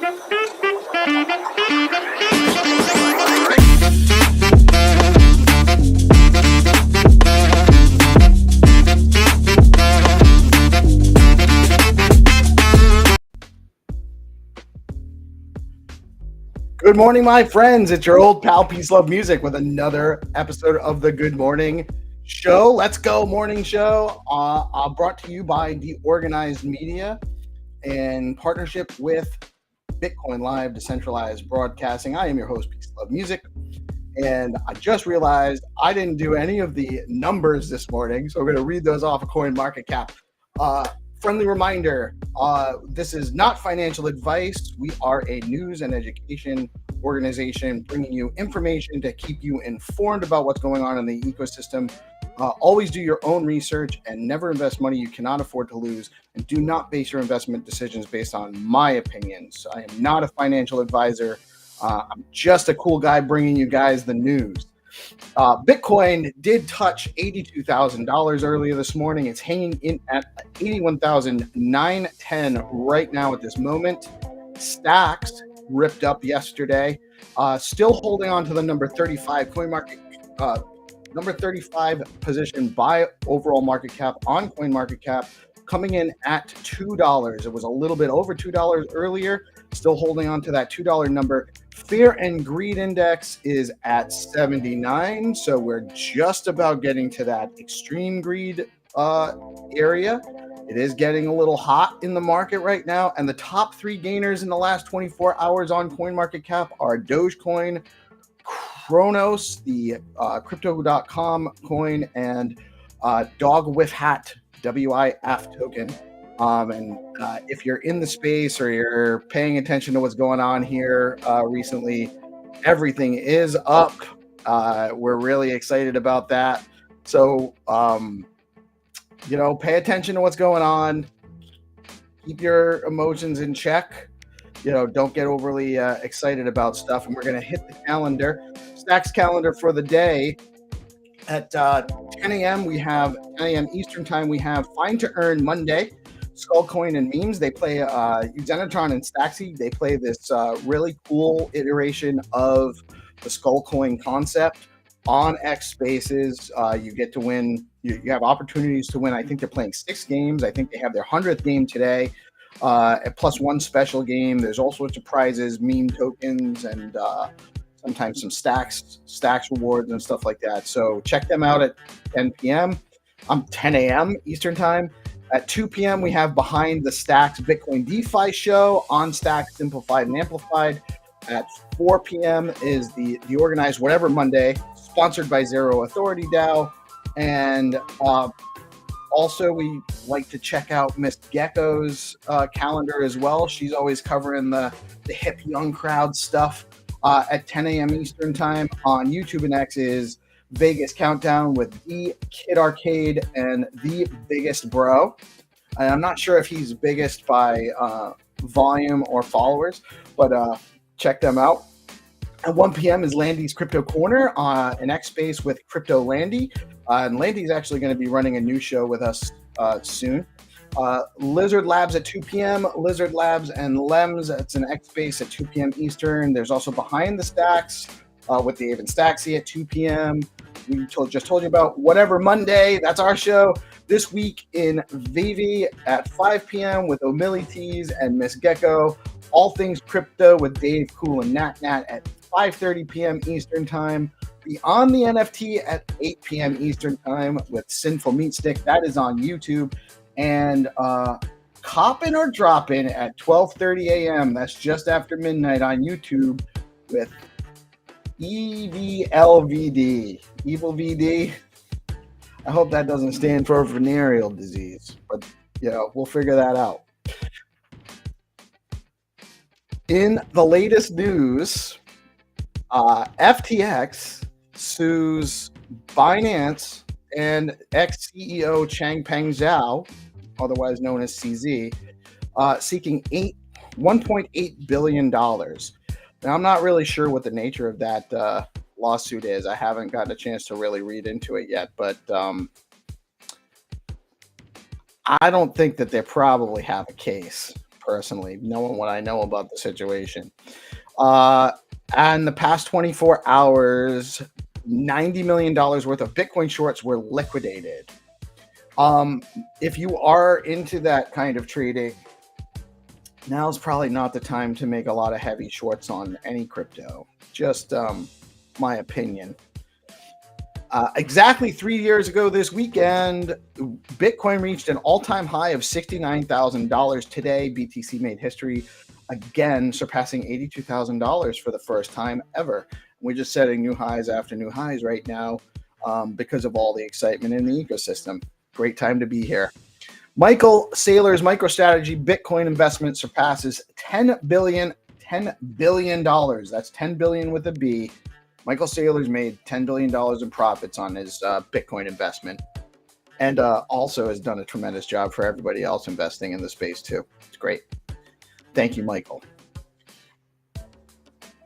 Good morning, my friends. It's your old pal PeaceLoveMusic with another episode of the Good Morning Show. Let's go, morning show. Brought to you by DeOrganized Media in partnership with Bitcoin Live Decentralized Broadcasting. I am your host, PeaceLoveMusic, and I just realized I didn't do any of the numbers this morning, so we're going to read those off of CoinMarketCap. Friendly reminder, this is not financial advice. We are a news and education organization bringing you information to keep you informed about what's going on in the ecosystem. Always do your own research and never invest money you cannot afford to lose. And do not base your investment decisions based on my opinions. I am not a financial advisor. I'm just a cool guy bringing you guys the news. Bitcoin did touch $82,000 earlier this morning. It's hanging in at $81,910 right now at this moment. Stacks ripped up yesterday. Still holding on to the number 35 number 35 position by overall market cap on CoinMarketCap, coming in at $2. It was a little bit over $2 earlier. Still holding on to that $2 number. Fear and greed index is at 79, so we're just about getting to that extreme greed area. It is getting a little hot in the market right now, and the top three gainers in the last 24 hours on CoinMarketCap are Dogecoin, Kronos, the Crypto.com coin, and Dog with Hat, WIF token. If you're in the space or you're paying attention to what's going on here recently, everything is up. We're really excited about that. So, pay attention to what's going on. Keep your emotions in check. Don't get overly excited about stuff. And we're going to hit the calendar. Stacks calendar for the day. At 10 a.m. Eastern time, we have Find to Earn Monday. Skullcoin and Memes. They play Zenitron and Stacksy. They play this really cool iteration of the Skullcoin concept on X Spaces. You get to win. You have opportunities to win. I think they're playing 6 games. I think they have their 100th game today, plus one special game. There's all sorts of prizes, meme tokens, and sometimes some stacks rewards and stuff like that. So check them out at 10 a.m. Eastern time. At 2 p.m., we have Behind the Stacks Bitcoin DeFi show on Stacks Simplified and Amplified. At 4 p.m. is the DeOrganized Whatever Monday, sponsored by Zero Authority DAO. And also, we like to check out Miss Gecko's calendar as well. She's always covering the hip young crowd stuff. At 10 a.m. Eastern time on YouTube and X is Vegas Countdown with the Kid Arcade and the Biggest Bro. And I'm not sure if he's biggest by volume or followers, but check them out. At 1 p.m. is Landy's Crypto Corner an X Space with Crypto Landy. And Landy's actually going to be running a new show with us soon. Lizard Labs at 2 p.m. Lizard Labs and Lems, it's an X Space at 2 p.m. Eastern. There's also Behind the Stacks with Dave and Stacksy at 2 p.m. We just told you about Whatever Monday. That's our show. This week in Vivi at 5 p.m. with O'Millities and Miss Gecko. All Things Crypto with Dave, Cool, and Nat at 5:30 p.m. Eastern Time. Beyond the NFT at 8 p.m. Eastern Time with Sinful Meat Stick. That is on YouTube. And Coppin' or Droppin' at 12:30 a.m. That's just after midnight on YouTube with EVLVD. Evil VD. I hope that doesn't stand for venereal disease, but we'll figure that out. In the latest news, FTX sues Binance and ex-CEO Changpeng Zhao, otherwise known as CZ, seeking $1.8 billion. Now, I'm not really sure what the nature of that lawsuit is. I haven't gotten a chance to really read into it yet, but I don't think that they probably have a case, personally, knowing what I know about the situation. And the past 24 hours, $90 million worth of Bitcoin shorts were liquidated. If you are into that kind of trading, now's probably not the time to make a lot of heavy shorts on any crypto. Just my opinion. Exactly 3 years ago this weekend, Bitcoin reached an all-time high of $69,000. Today, BTC made history again, surpassing $82,000 for the first time ever. We're just setting new highs after new highs right now because of all the excitement in the ecosystem. Great time to be here. Michael Saylor's MicroStrategy Bitcoin investment surpasses $10 billion. That's $10 billion with a B. Michael Saylor's made $10 billion in profits on his Bitcoin investment, and also has done a tremendous job for everybody else investing in the space too. It's great. Thank you, Michael.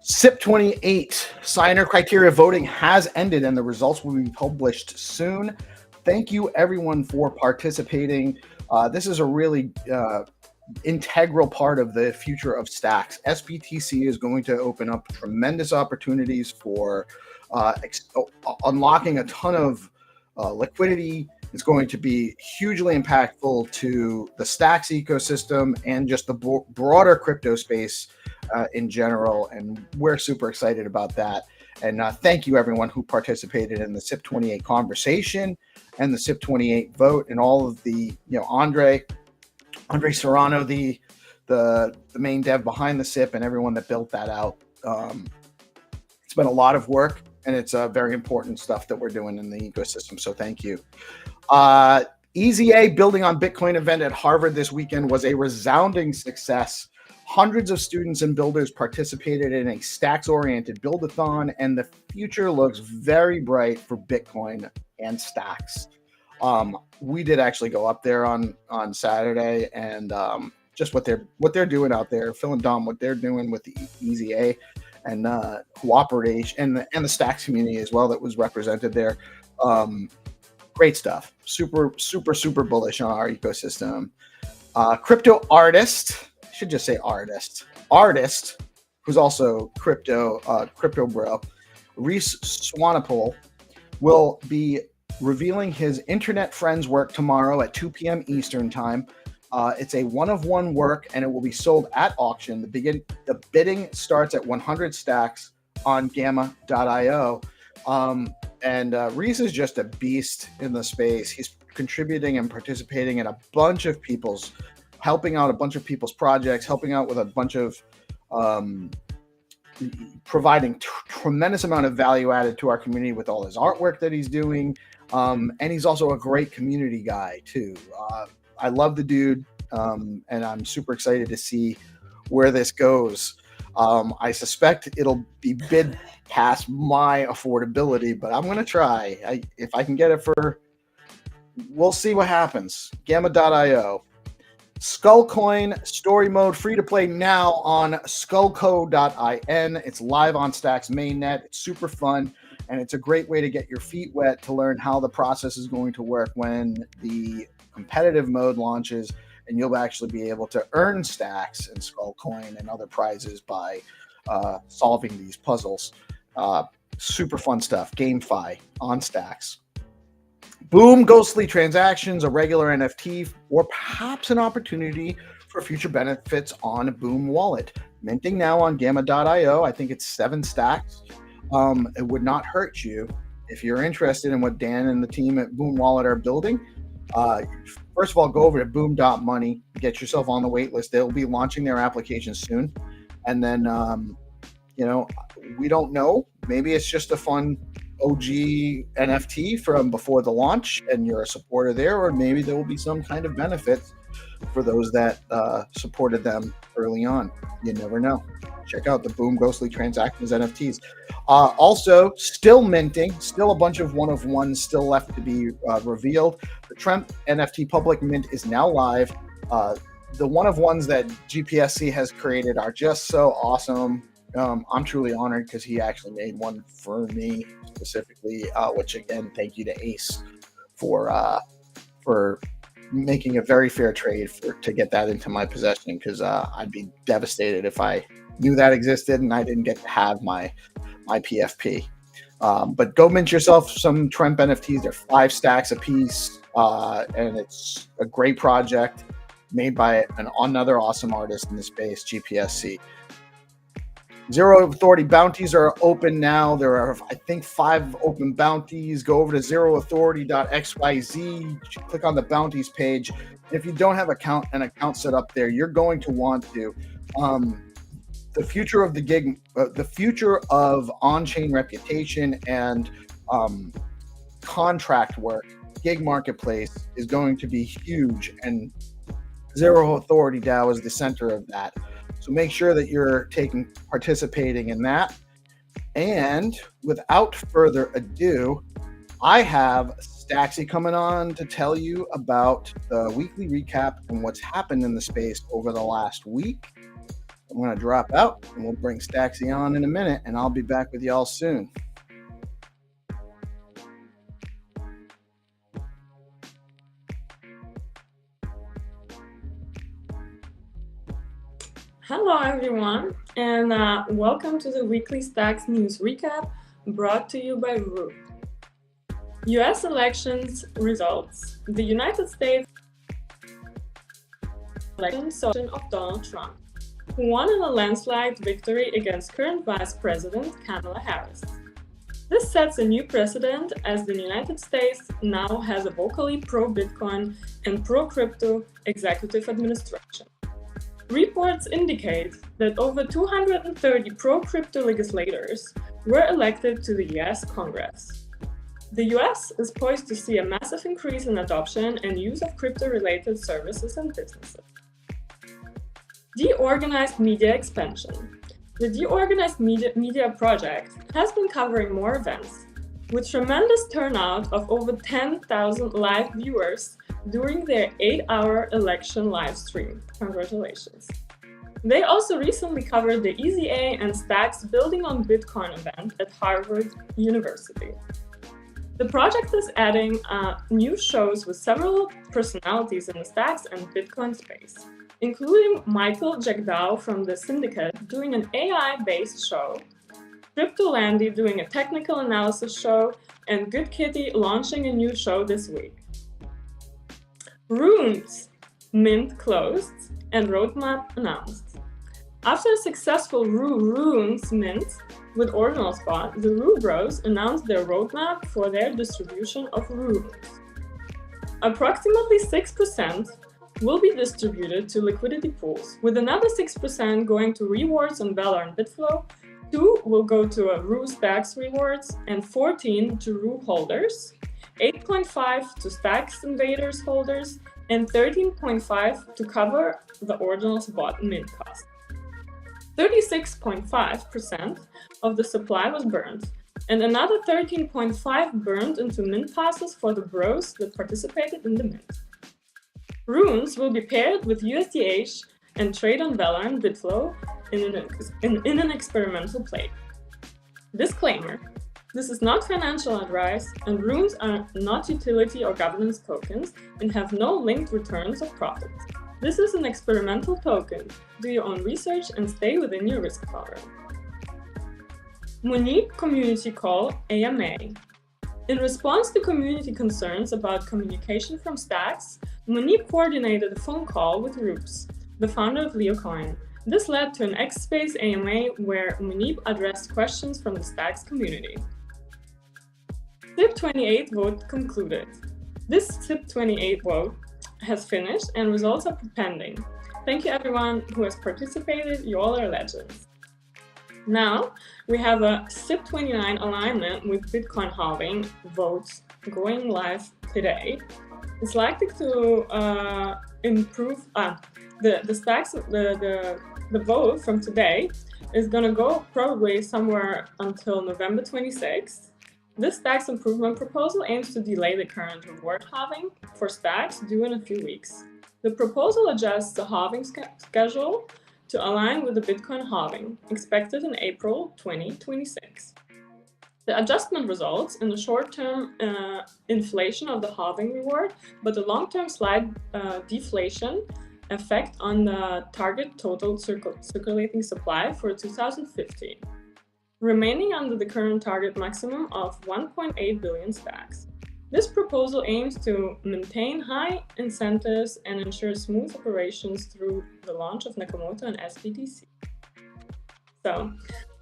SIP28 signer criteria voting has ended, and the results will be published soon. Thank you, everyone, for participating. This is a really integral part of the future of Stacks. SBTC is going to open up tremendous opportunities for unlocking a ton of liquidity. It's going to be hugely impactful to the Stacks ecosystem and just the broader crypto space in general. And we're super excited about that. And thank you, everyone who participated in the SIP28 conversation and the SIP28 vote, and all of the, Andre Serrano, the main dev behind the SIP, and everyone that built that out. It's been a lot of work, and it's very important stuff that we're doing in the ecosystem. So thank you. EZA Building on Bitcoin event at Harvard this weekend was a resounding success. Hundreds of students and builders participated in a Stacks-oriented build-a-thon, and the future looks very bright for Bitcoin and Stacks. We did actually go up there on Saturday, and just what they're doing out there, Phil and Dom, what they're doing with the EZA and cooperation and the Stacks community as well that was represented there. Great stuff. Super bullish on our ecosystem. Crypto artist, should just say artist, who's also crypto bro, Reese Swanepoel, will be revealing his internet friends work tomorrow at 2 p.m. Eastern time. It's a one-of-one work, and it will be sold at auction. The bidding starts at 100 stacks on gamma.io. And Reese is just a beast in the space. He's contributing and participating in helping out a bunch of people's projects, helping out with a bunch of providing tremendous amount of value added to our community with all his artwork that he's doing. And he's also a great community guy too. I love the dude, and I'm super excited to see where this goes. I suspect it'll be bid past my affordability, but I'm going to try. If I can get it we'll see what happens. Gamma.io. Skullcoin story mode, free to play now on skullco.in. It's live on Stacks mainnet. It's super fun, and it's a great way to get your feet wet to learn how the process is going to work when the competitive mode launches, and you'll actually be able to earn stacks in Skullcoin and other prizes by solving these puzzles. Super fun stuff. GameFi on Stacks. Boom Ghostly Transactions, a regular NFT, or perhaps an opportunity for future benefits on Boom Wallet. Minting now on Gamma.io. I think it's 7 stacks. It would not hurt you if you're interested in what Dan and the team at Boom Wallet are building. First of all, go over to boom.money, get yourself on the wait list. They'll be launching their application soon. And then, we don't know. Maybe it's just a fun OG NFT from before the launch and you're a supporter there, or maybe there will be some kind of benefit for those that supported them early on. You never know. Check out the Boom Ghostly Transactions NFTs. Also, still minting, still a bunch of one-of-ones still left to be revealed. The Trump NFT public mint is now live. The one-of-ones that GPSC has created are just so awesome. I'm truly honored because he actually made one for me specifically, which again, thank you to Ace for making a very fair trade to get that into my possession, because I'd be devastated if I knew that existed and I didn't get to have my PFP. But go mint yourself some Tremp NFTs. They're 5 stacks a piece, and it's a great project made by another awesome artist in the space, GPSC. Zero Authority bounties are open now. There are, I think, 5 open bounties. Go over to zeroauthority.xyz. Click on the bounties page. If you don't have an account set up there, you're going to want to. The future of the future of on-chain reputation and contract work, gig marketplace, is going to be huge, and Zero Authority DAO is the center of that. So make sure that you're participating in that. And without further ado, I have Stacksy coming on to tell you about the weekly recap and what's happened in the space over the last week. I'm going to drop out and we'll bring Stacksy on in a minute, and I'll be back with y'all soon. Hello everyone, and welcome to the weekly Stacks News Recap brought to you by Rue. US elections results. The United States election of Donald Trump, who won in a landslide victory against current Vice President Kamala Harris. This sets a new precedent, as the United States now has a vocally pro-Bitcoin and pro-crypto executive administration. Reports indicate that over 230 pro-crypto legislators were elected to the US Congress. The US is poised to see a massive increase in adoption and use of crypto-related services and businesses. DeOrganized media expansion. The DeOrganized media project has been covering more events, with tremendous turnout of over 10,000 live viewers during their 8-hour election live stream. Congratulations. They also recently covered the EZA and Stacks Building on Bitcoin event at Harvard University. The project is adding new shows with several personalities in the Stacks and Bitcoin space, including Michael Jagdal from the Syndicate doing an AI-based show, Cryptolandy doing a technical analysis show, and Good Kitty launching a new show this week. Runes mint closed and roadmap announced. After a successful Runes mint with Ordinal Spot, the Rue Bros announced their roadmap for their distribution of Runes. Approximately 6% will be distributed to liquidity pools, with another 6% going to rewards on Valor and Bitflow, 2 will go to Rue Stacks rewards, and 14 to Rue holders, 8.5 to Stacks Invaders holders, and 13.5 to cover the Ordinal Spot mint cost. 36.5% of the supply was burned, and another 13.5 burned into mint passes for the bros that participated in the mint. Runes will be paired with USDH and trade on Valor and Bitflow in an experimental play. Disclaimer: this is not financial advice, and Runes are not utility or governance tokens and have no linked returns of profits. This is an experimental token. Do your own research and stay within your risk tolerance. Munib Community Call AMA. In response to community concerns about communication from Stacks, Munib coordinated a phone call with Roops, the founder of LeoCoin. This led to an X-Space AMA where Munib addressed questions from the Stacks community. SIP28 vote concluded. This SIP28 vote has finished and results are pending. Thank you everyone who has participated, you all are legends. Now we have a SIP29 alignment with Bitcoin halving votes going live today. It's likely to improve the stacks. The vote from today is going to go probably somewhere until November 26th. This Stacks improvement proposal aims to delay the current reward halving for Stacks due in a few weeks. The proposal adjusts the halving schedule to align with the Bitcoin halving, expected in April 2026. The adjustment results in the short-term inflation of the halving reward, but the long-term slight deflation effect on the target total circulating supply for 2015, remaining under the current target maximum of 1.8 billion stacks. This proposal aims to maintain high incentives and ensure smooth operations through the launch of Nakamoto and SBDC. So,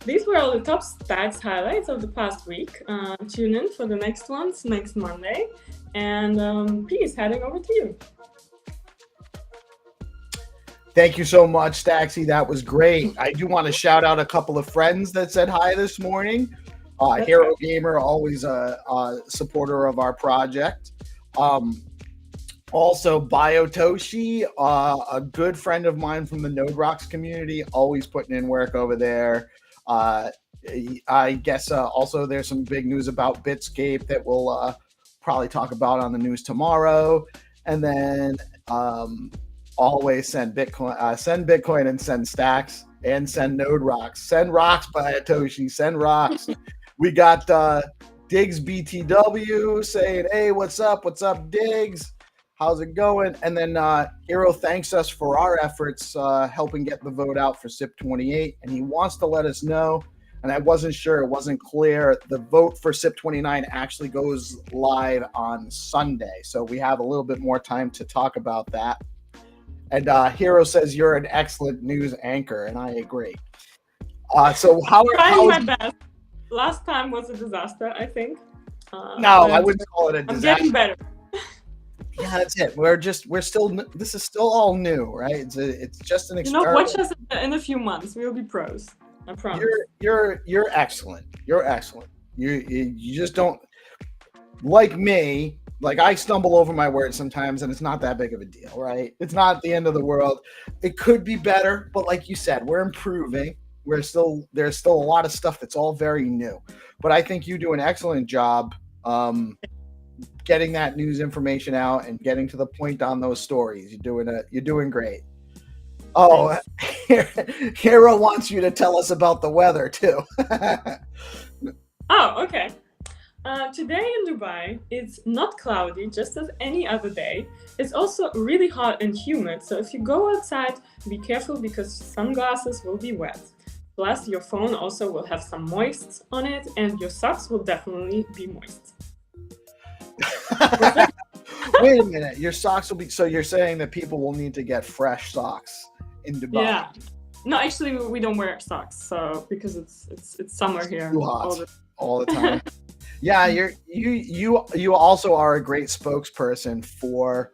these were all the top Stacks highlights of the past week. Tune in for the next ones next Monday. And Peace, heading over to you. Thank you so much, Stacksy. That was great. I do want to shout out a couple of friends that said hi this morning. Hero Gamer, always a supporter of our project. Also, Biotoshi, a good friend of mine from the Node Rocks community, always putting in work over there. I guess also there's some big news about Bitscape that we'll probably talk about on the news tomorrow. And then always send Bitcoin and send stacks and send Node Rocks. Send rocks, Biotoshi, send rocks. We got Diggs BTW saying, hey, what's up? What's up, Diggs? How's it going? And then Hero thanks us for our efforts helping get the vote out for SIP 28. And he wants to let us know, and I wasn't sure, it wasn't clear, the vote for SIP 29 actually goes live on Sunday. So we have a little bit more time to talk about that. And Hero says you're an excellent news anchor, and I agree. So trying my best. Last time was a disaster, I think. No, I wouldn't call it a disaster. I'm getting better. Yeah, that's it. We're still. This is still all new, right? It's just an experiment. Watch us in a few months. We'll be pros. I promise. You're excellent. You're excellent. You just don't, like me. Like, I stumble over my words sometimes, and it's not that big of a deal, right? It's not the end of the world. It could be better, but like you said, we're improving. There's still a lot of stuff that's all very new, but I think you do an excellent job getting that news information out and getting to the point on those stories. You're doing great. Oh, Hero wants you to tell us about the weather too. Oh, okay. Today in Dubai, it's not cloudy, just as any other day. It's also really hot and humid, so if you go outside, be careful because sunglasses will be wet. Plus, your phone also will have some moist on it, and your socks will definitely be moist. Wait a minute, your socks will be, so you're saying that people will need to get fresh socks in Dubai? Yeah. No, actually, we don't wear socks, so because it's summer here. Too hot all the time. Yeah, you also are a great spokesperson for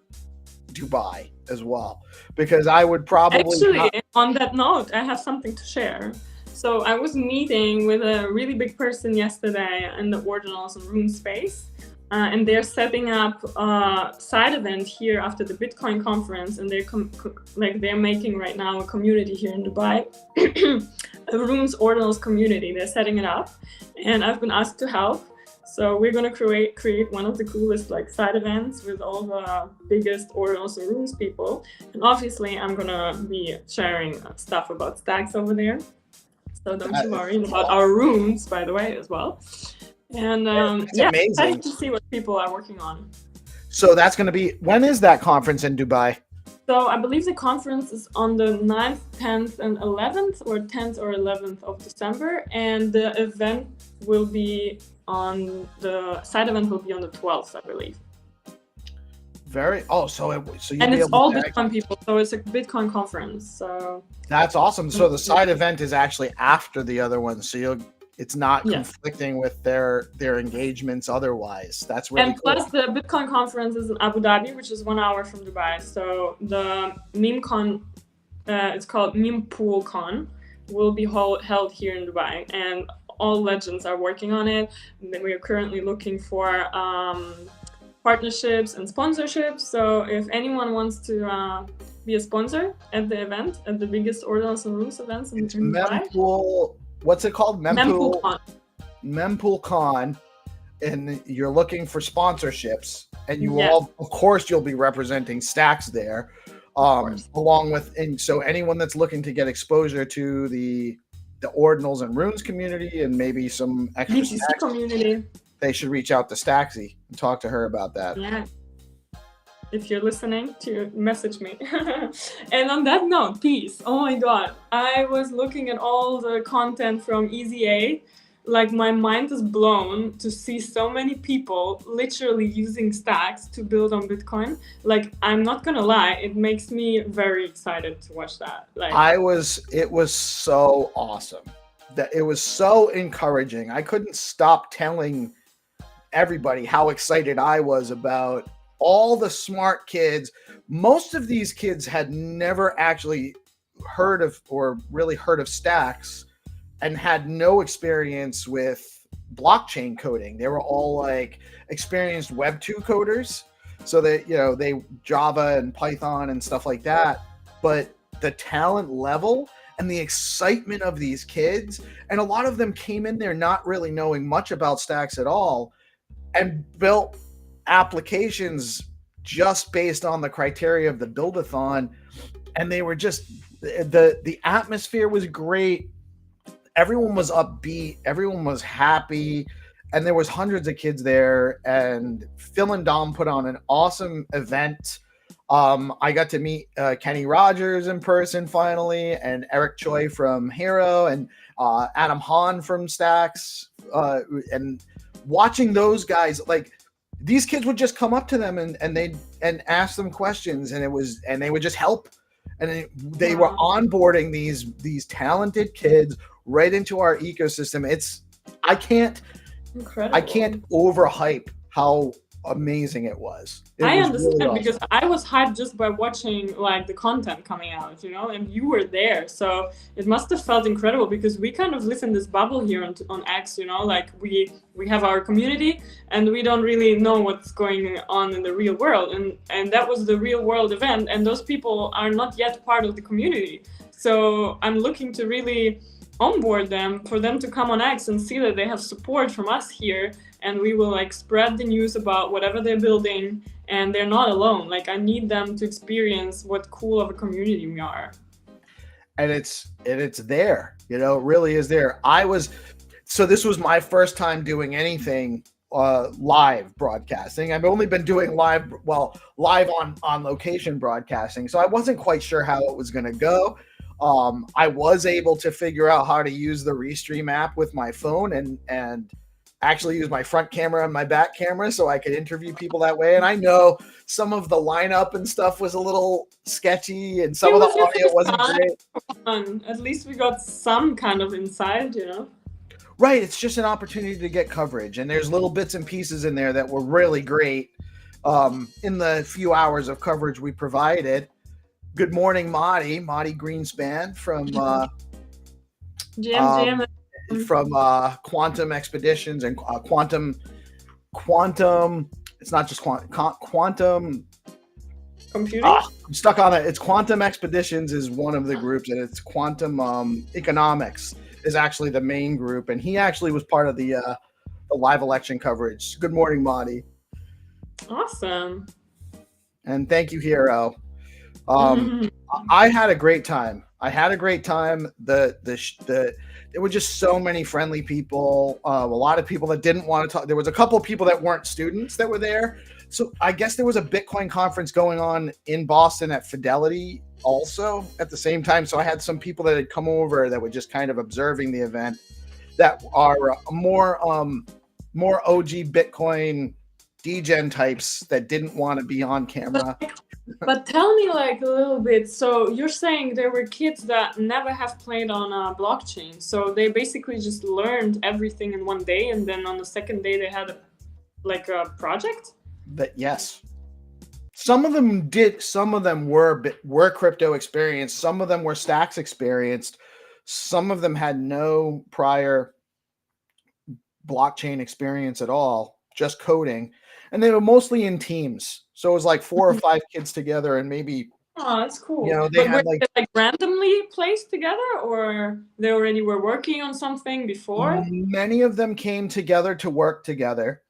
Dubai as well, because I would probably on that note, I have something to share. So I was meeting with a really big person yesterday in the Ordinals and Rune space, and they're setting up a side event here after the Bitcoin conference, and they're making right now a community here in Dubai, a Rune's Ordinals community. They're setting it up, and I've been asked to help. So we're gonna create one of the coolest side events with all the biggest Ordinals and Runes people, and obviously I'm gonna be sharing stuff about stacks over there. So don't you worry about our rooms, by the way, as well. And amazing. Excited to see what people are working on. So that's going to be, when is that conference in Dubai? So I believe the conference is on the 9th, 10th, and 11th, or 10th or 11th of December, and the event will be on the side event will be on the 12th, I believe. So and it's all Bitcoin people, so it's a Bitcoin conference. So that's awesome. So the side event is actually after the other one, so it's not conflicting with their engagements otherwise. That's really cool. And plus the Bitcoin conference is in Abu Dhabi, which is 1 hour from Dubai. So the MemeCon, it's called MemePoolCon, will be held here in Dubai, and all legends are working on it. And then we are currently looking for partnerships and sponsorships. So if anyone wants to be a sponsor at the event, at the biggest Ordinals and Runes events in Dubai. What's it called? MemPoolCon. MemPoolCon, and you're looking for sponsorships, and you will, of course, you'll be representing Stacks there, along with, and so anyone that's looking to get exposure to the the Ordinals and Runes community and maybe some extra BTC stacks, community. they should reach out to Stacksy and talk to her about that. Yeah. If you're listening, to message me. And on that note, peace. Oh my god, I was looking at all the content from EZA. Like, my mind is blown to see so many people literally using stacks to build on Bitcoin. Like, I'm not gonna lie, it makes me very excited to watch that. Like, it was so awesome. That it was so encouraging. I couldn't stop telling everybody how excited I was about all the smart kids. Most of these kids had never actually heard of or really heard of stacks and had no experience with blockchain coding. They were all like experienced Web 2 coders. So that, they Java and Python and stuff like that. But the talent level and the excitement of these kids, and a lot of them came in there not really knowing much about stacks at all and built applications just based on the criteria of the build-a-thon. And they were just, the atmosphere was great. Everyone was upbeat. Everyone was happy. And there was hundreds of kids there. And Phil and Dom put on an awesome event. I got to meet Kenny Rogers in person finally, and Eric Choi from Hero, and Adam Hahn from Stacks. And watching those guys, like, these kids would just come up to them and ask them questions, and they would just help. And they were onboarding these talented kids right into our ecosystem. I can't overhype how amazing it was. I understand, really awesome. Because I was hyped just by watching like the content coming out, and you were there, so it must have felt incredible, because we kind of live in this bubble here on X, like we have our community and we don't really know what's going on in the real world, and that was the real world event, and those people are not yet part of the community. So I'm looking to really onboard them, for them to come on X and see that they have support from us here, and we will like spread the news about whatever they're building, and they're not alone. Like, I need them to experience what cool of a community we are. And it's there, it really is there. So this was my first time doing anything live broadcasting. I've only been doing live on location broadcasting, so I wasn't quite sure how it was going to go. I was able to figure out how to use the Restream app with my phone and actually use my front camera and my back camera so I could interview people that way. And I know some of the lineup and stuff was a little sketchy, and some of the audio wasn't great. At least we got some kind of insight, Right. It's just an opportunity to get coverage. And there's little bits and pieces in there that were really great in the few hours of coverage we provided. Good morning, Marty Greenspan from from Quantum Expeditions and Quantum. It's not just Quantum computing. I'm stuck on it. It's Quantum Expeditions is one of the groups, and it's Quantum Economics is actually the main group, and he actually was part of the live election coverage. Good morning, Marty. Awesome. And thank you, Hero. I had a great time. There were just so many friendly people. A lot of people that didn't want to talk. There was a couple of people that weren't students that were there. So I guess there was a Bitcoin conference going on in Boston at Fidelity also at the same time. So I had some people that had come over that were just kind of observing the event that are more OG Bitcoin degen types that didn't want to be on camera. But tell me like a little bit. So you're saying there were kids that never have played on a blockchain. So they basically just learned everything in one day, and then on the second day they had a project? But yes. Some of them did. Some of them were crypto experienced. Some of them were stacks experienced. Some of them had no prior blockchain experience at all, just coding. And they were mostly in teams. So it was like 4 or 5 kids together, and maybe. Oh, that's cool. They had they randomly placed together, or they already were working on something before? Many of them came together to work together.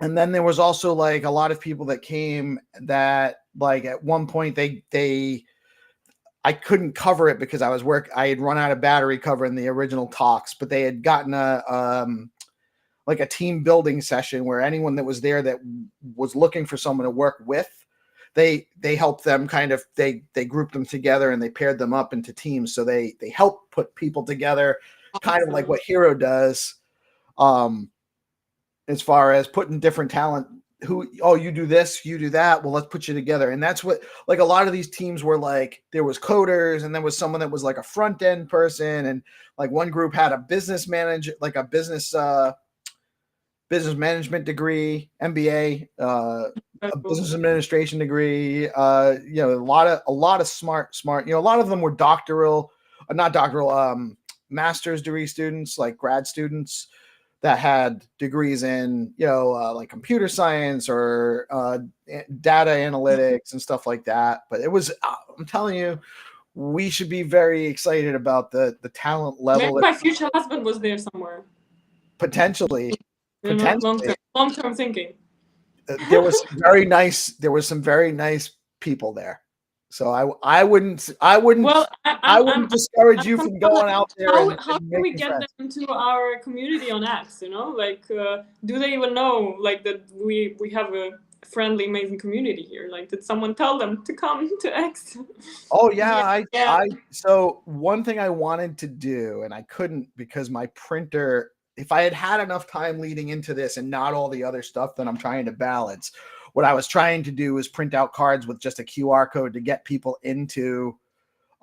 And then there was also like a lot of people that came that like at one point I couldn't cover it because I had run out of battery covering the original talks, but they had gotten like a team building session where anyone that was there that was looking for someone to work with, they helped them they grouped them together and they paired them up into teams. So they help put people together, kind of like what Hero does, as far as putting different talent. You do this, you do that. Well, let's put you together. And that's what, like, a lot of these teams were like, there was coders and there was someone that was like a front end person. And like one group had a business manager, like a business management degree, MBA, a business administration degree. A lot of smart, a lot of them were master's degree students, like grad students that had degrees in, like computer science or data analytics and stuff like that. But it was, I'm telling you, we should be very excited about the talent level. Maybe my future husband was there somewhere. Potentially. Long-term thinking. There was some very nice people there. So I wouldn't discourage you from going out there. How can we get them into our community on X? Like, do they even know like that we have a friendly, amazing community here? Like, did someone tell them to come to X? Oh yeah, So one thing I wanted to do and I couldn't because my printer. If I had enough time leading into this and not all the other stuff that I'm trying to balance, what I was trying to do is print out cards with just a QR code to get people into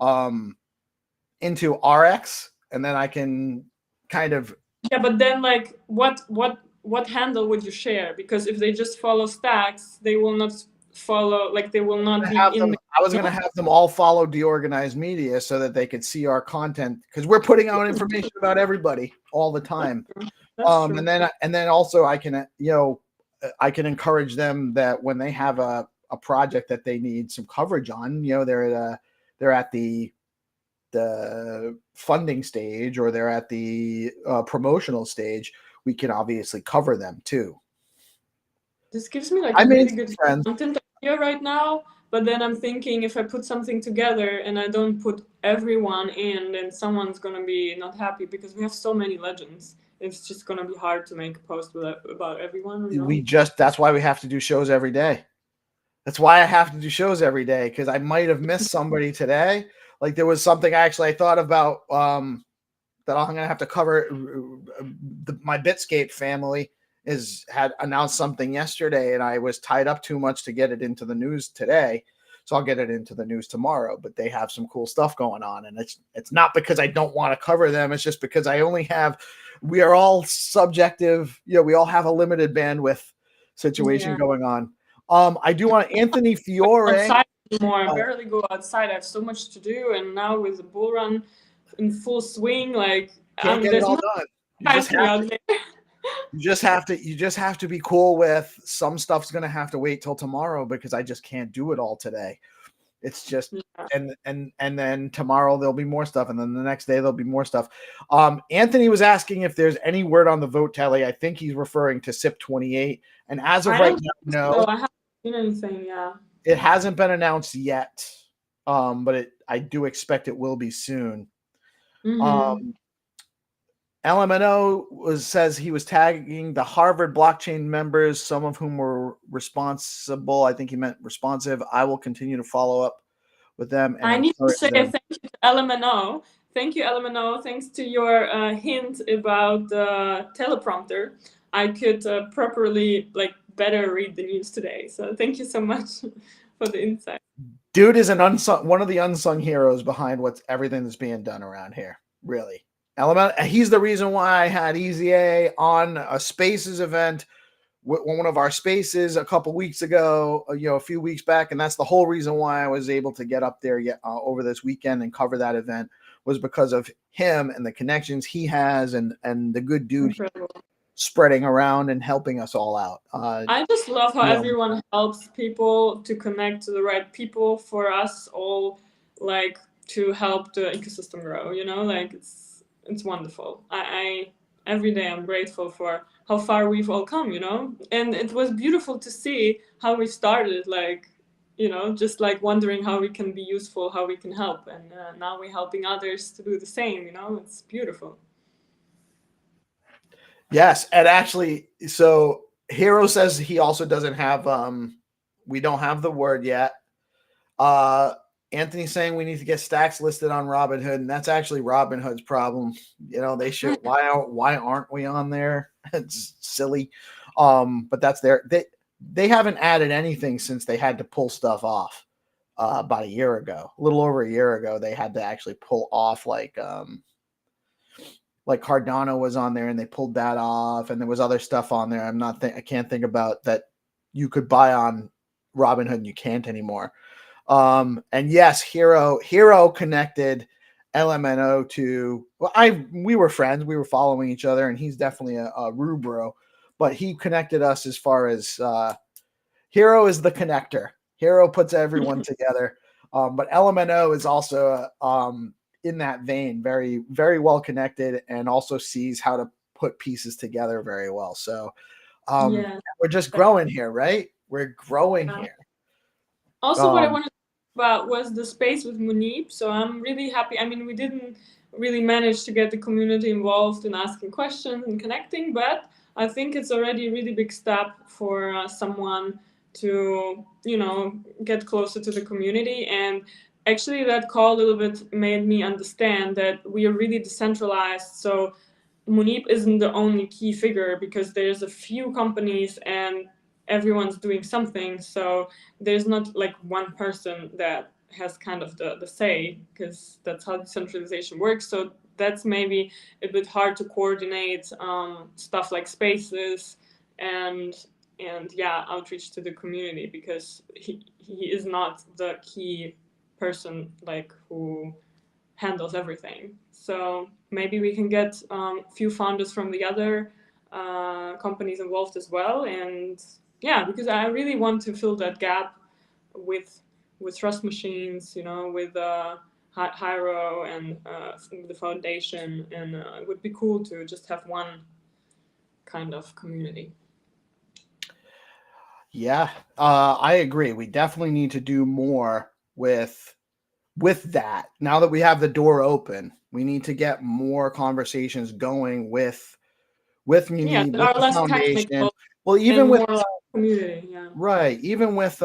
RX, and then I can kind of. Yeah, but then like what handle would you share? Because if they just follow Stacks, they will not follow, like they will not be in. I was going to have them all follow DeOrganized Media so that they could see our content, because we're putting out information about everybody all the time. That's true. And then also I can I can encourage them that when they have a project that they need some coverage on, they're at the funding stage or they're at the promotional stage, we can obviously cover them too. This gives me like a really good content idea right now, but then I'm thinking if I put something together and I don't put everyone in, then someone's gonna be not happy because we have so many legends. It's just gonna be hard to make a post about everyone. That's why we have to do shows every day. That's why I have to do shows every day, because I might have missed somebody today. Like there was something I thought about that I'm gonna have to cover. My Bitscape family had announced something yesterday, and I was tied up too much to get it into the news today. So I'll get it into the news tomorrow. But they have some cool stuff going on, and it's not because I don't want to cover them. It's just because we are all subjective. We all have a limited bandwidth situation going on. I do want Anthony Fiore. I barely go outside. I have so much to do, and now with the bull run in full swing, like can't get it all done. You just have to be cool with some stuff's going to have to wait till tomorrow because I just can't do it all today. It's just and then tomorrow there'll be more stuff, and then the next day there'll be more stuff. Anthony was asking if there's any word on the vote tally. I think he's referring to SIP 28, and as of right now, no, I haven't seen anything. Yeah, it hasn't been announced yet, but I do expect it will be soon. Mm-hmm. LMNO says he was tagging the Harvard blockchain members, some of whom were responsible. I think he meant responsive. I will continue to follow up with them. And I need to say thank you to LMNO. Thank you, LMNO. Thanks to your hint about the teleprompter, I could properly, better read the news today. So thank you so much for the insight. Dude is one of the unsung heroes behind everything that's being done around here. Really. He's the reason why I had Easy A on a Spaces event, one of our Spaces a couple weeks ago, a few weeks back, and that's the whole reason why I was able to get up there over this weekend and cover that event, was because of him and the connections he has and the good dude spreading around and helping us all out. I just love how everyone helps people to connect to the right people for us all, to help the ecosystem grow. It's wonderful. I every day I'm grateful for how far we've all come, and it was beautiful to see how we started, just like wondering how we can be useful, how we can help. And now we're helping others to do the same, it's beautiful. Yes. And actually, so Hero says he also doesn't have, we don't have the word yet. Anthony's saying we need to get Stacks listed on Robinhood, and that's actually Robinhood's problem. They should. Why aren't we on there? It's silly. But that's they haven't added anything since they had to pull stuff off about a year ago. A little over a year ago, they had to actually pull off like Cardano was on there, and they pulled that off, and there was other stuff on there. I can't think about that you could buy on Robinhood and you can't anymore. And yes, Hero connected LMNO to, we were friends, we were following each other, and he's definitely a Rubro, but he connected us as far as, Hero is the connector. Hero puts everyone together. But LMNO is also, in that vein, very, very well connected, and also sees how to put pieces together very well. So, we're just growing here, right? We're growing here. Also, what I wanted to talk about was the space with Munib. So I'm really happy. I mean, we didn't really manage to get the community involved in asking questions and connecting, but I think it's already a really big step for someone to, get closer to the community. And actually, that call a little bit made me understand that we are really decentralized. So Munib isn't the only key figure, because there's a few companies and everyone's doing something. So there's not like one person that has kind of the say, because that's how decentralization works. So that's maybe a bit hard to coordinate stuff like spaces and outreach to the community, because he is not the key person like who handles everything. So maybe we can get a few founders from the other companies involved as well. And because I really want to fill that gap with Trust Machines, with Hyro and the foundation. And it would be cool to just have one kind of community. Yeah, I agree. We definitely need to do more with that. Now that we have the door open, we need to get more conversations going with Munib, with the foundation. Technical, well, even with community, right, even with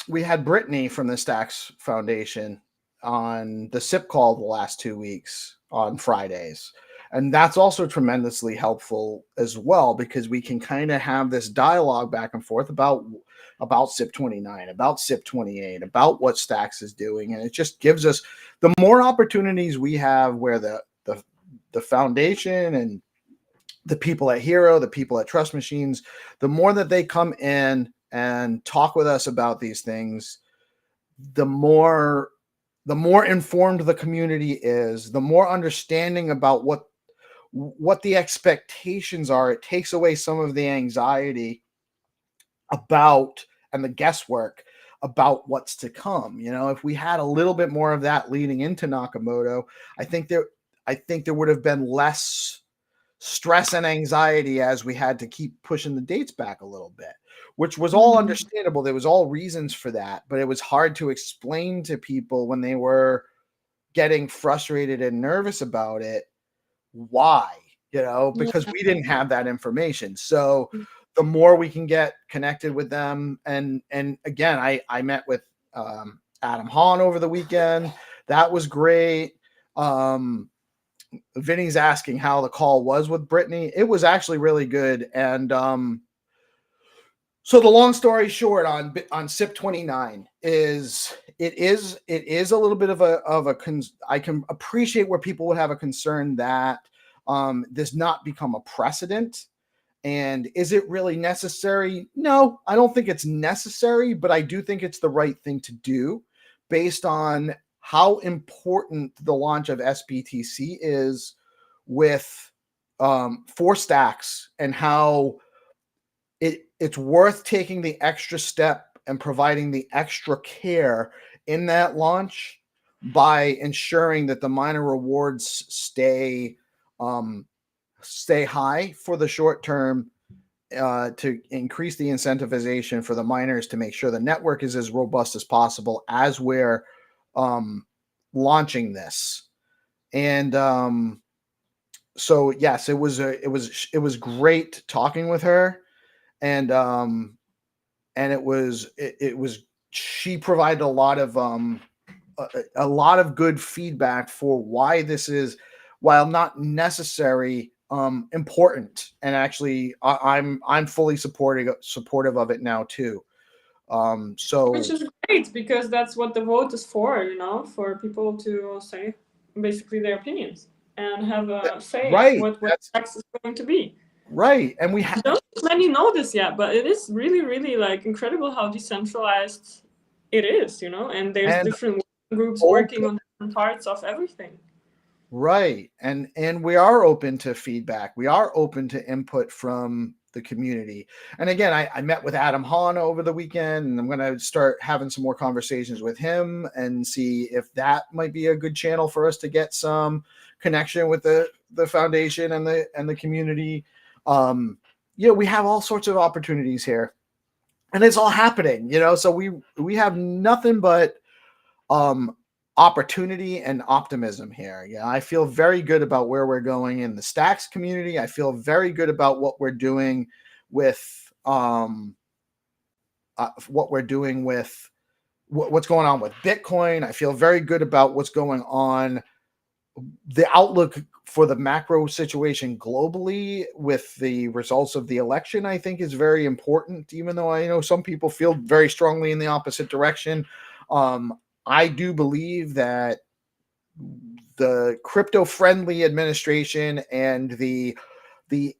we had Brittany from the Stacks Foundation on the SIP call the last 2 weeks on Fridays. And that's also tremendously helpful as well, because we can kind of have this dialogue back and forth about SIP 29, about SIP 28, about what Stacks is doing. And it just gives us the more opportunities we have where the foundation and the people at Hero, the people at Trust Machines, the more that they come in and talk with us about these things, the more informed the community is, the more understanding about what the expectations are. It takes away some of the anxiety about and the guesswork about what's to come. If we had a little bit more of that leading into Nakamoto, I think there would have been less stress and anxiety as we had to keep pushing the dates back a little bit, which was all understandable. There was all reasons for that, but it was hard to explain to people when they were getting frustrated and nervous about it why, because we didn't have that information. So the more we can get connected with them, and again, I met with Adam Hahn over the weekend. That was great. Vinny's asking how the call was with Brittany. It was actually really good. And so the long story short on SIP 29 is it is a little bit of I can appreciate where people would have a concern that this not become a precedent. And is it really necessary? No, I don't think it's necessary, but I do think it's the right thing to do based on how important the launch of SBTC is for Stacks, and how it's worth taking the extra step and providing the extra care in that launch by ensuring that the miner rewards stay high for the short term, to increase the incentivization for the miners to make sure the network is as robust as possible as we're launching this. And so yes, it was great talking with her, and it was she provided a lot of good feedback for why this is, while not necessary, important. And actually, I'm fully supportive of it now too. So Which is great, because that's what the vote is for, for people to say basically their opinions and have a say right, what tax is going to be. right, and we have. Don't many know this yet, but it is really, really like incredible how decentralized it is, and there's different groups working on different parts of everything. Right. And we are open to feedback. We are open to input from the community. And again, I met with Adam Hahn over the weekend, and I'm going to start having some more conversations with him and see if that might be a good channel for us to get some connection with the foundation and the community. We have all sorts of opportunities here, and it's all happening, so we have nothing but opportunity and optimism here. Yeah, I feel very good about where we're going in the Stacks community. I feel very good about what we're doing with what's going on with Bitcoin. I feel very good about what's going on, the outlook for the macro situation globally with the results of the election. I think is very important, even though I know some people feel very strongly in the opposite direction. I do believe that the crypto-friendly administration and the I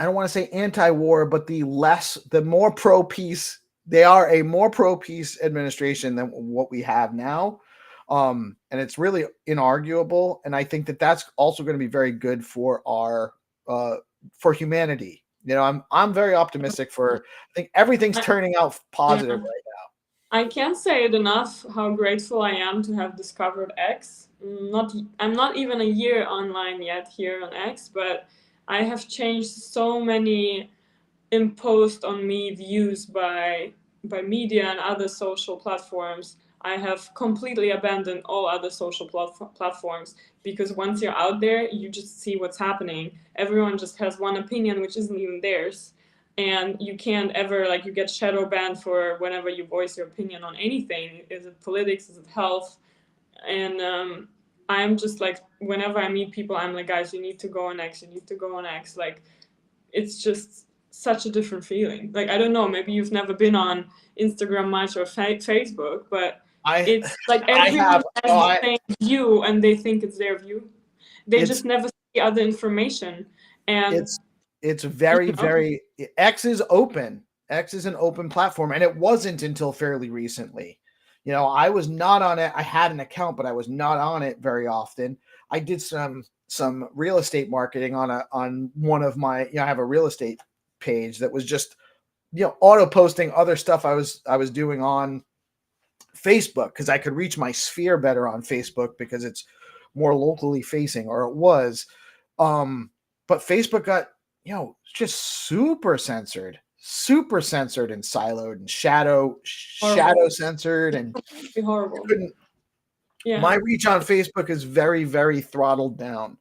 don't want to say anti-war, but the more pro-peace, they are a more pro-peace administration than what we have now. And it's really inarguable. And I think that that's also going to be very good for our for humanity. I'm very optimistic I think everything's turning out positive right now. I can't say it enough how grateful I am to have discovered X. I'm not even a year online yet here on X, but I have changed so many imposed on me views by media and other social platforms. I have completely abandoned all other social platforms, because once you're out there, you just see what's happening. Everyone just has one opinion, which isn't even theirs. And you can't ever, you get shadow banned for whenever you voice your opinion on anything. Is it politics? Is it health? And I'm just whenever I meet people, I'm like, guys, you need to go on X. You need to go on X. It's just such a different feeling. I don't know, maybe you've never been on Instagram much or Facebook, but it's everyone has the same view, and they think it's their view. They just never see other information. And it's very, very, X is open. X is an open platform, and it wasn't until fairly recently. I was not on it. I had an account, but I was not on it very often. I did some real estate marketing on one of my, I have a real estate page that was just, auto posting other stuff I was doing on Facebook, because I could reach my sphere better on Facebook because it's more locally facing, or it was. But Facebook got, just super censored and siloed and shadow censored, and horrible. Yeah. My reach on Facebook is very, very throttled down.